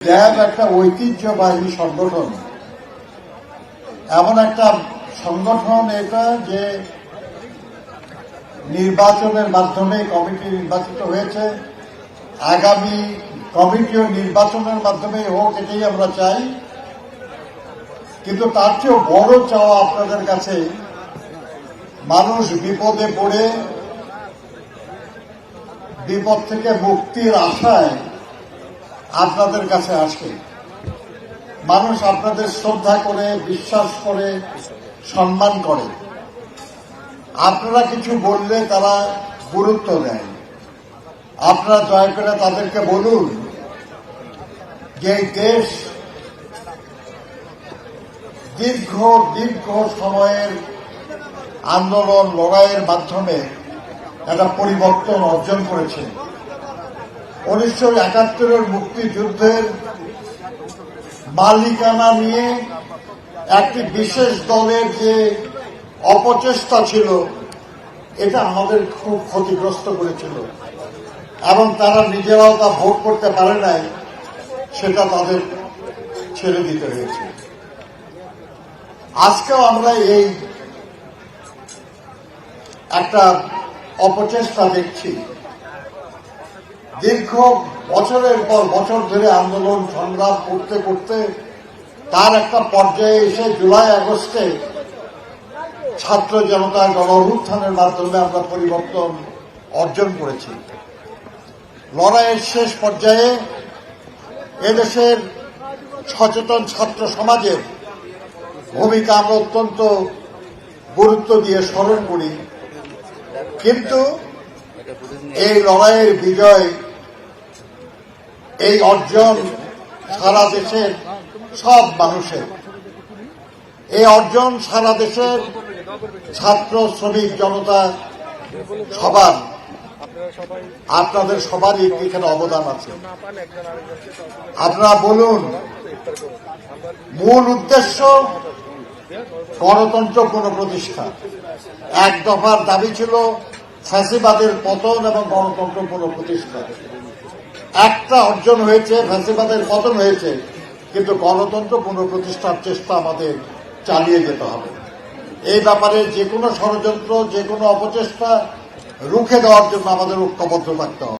RAB একটা ঐতিহ্যবাহী সংগঠন, এমন একটা সংগঠন এটা যে নির্বাচনের মাধ্যমে কমিটি নির্বাচিত হয়েছে। আগামী কমিটিও নির্বাচনের মাধ্যমে হোক, এটাই আমরা চাই। কিন্তু তার চেয়েও বড় চাওয়া আপনাদের কাছে, মানুষ বিপদে পড়ে বিপদ থেকে মুক্তির আশায় আপনাদের কাছে আসে। মানুষ আপনাদের শ্রদ্ধা করে, বিশ্বাস করে, সম্মান করে। আপনারা কিছু বললে তারা গুরুত্ব দেয়। আপনারা দয়া করে তাদেরকে বলুন যে এই দেশ দীর্ঘ দীর্ঘ সময়ের আন্দোলন লড়াইয়ের মাধ্যমে একটা পরিবর্তন অর্জন করেছে। 1971 মুক্তিযুদ্ধের মালিকানা নিয়ে একটি বিশেষ দলের যে অপচেষ্টা ছিল, এটা আমাদের খুব ক্ষতিগ্রস্ত করেছিল এবং তারা নিজেরাও তা ভোগ করতে পারে নাই, সেটা তাদের ছেড়ে দিতে হয়েছে। আজকেও আমরা এই একটা অপচেষ্টা দেখছি। দীর্ঘ বছরের পর বছর ধরে আন্দোলন সংগ্রাম করতে করতে তার একটা পর্যায়ে এসে জুলাই আগস্টে ছাত্র জনতা গণ-অভ্যুত্থানের মাধ্যমে আমরা পরিবর্তন অর্জন করেছি। লড়াইয়ের শেষ পর্যায়ে এদেশের সচেতন ছাত্র সমাজের ভূমিকা আমরা অত্যন্ত গুরুত্ব দিয়ে স্মরণ করি। কিন্তু এই লড়াইয়ের বিজয়, এই অর্জন সারা দেশের সব মানুষের, এই অর্জন সারা দেশের ছাত্র শ্রমিক জনতা সবার, আপনাদের সবারই এখানে অবদান আছে। আপনারা বলুন, মূল উদ্দেশ্য গণতন্ত্র পুনঃপ্রতিষ্ঠা। এক দফার দাবি ছিল ফ্যাসিবাদের পতন এবং গণতন্ত্র পুনঃপ্রতিষ্ঠা। একটা অর্জন হয়েছে, ফ্যাসিবাদের পতন হয়েছে, কিন্তু গণতন্ত্র পুনঃপ্রতিষ্ঠার চেষ্টা আমাদের চালিয়ে যেতে হবে। এই ব্যাপারে যে কোনো ষড়যন্ত্র, যে কোনো অপচেষ্টা রুখে দেওয়ার জন্য আমাদের ঐক্যবদ্ধ থাকতে হবে।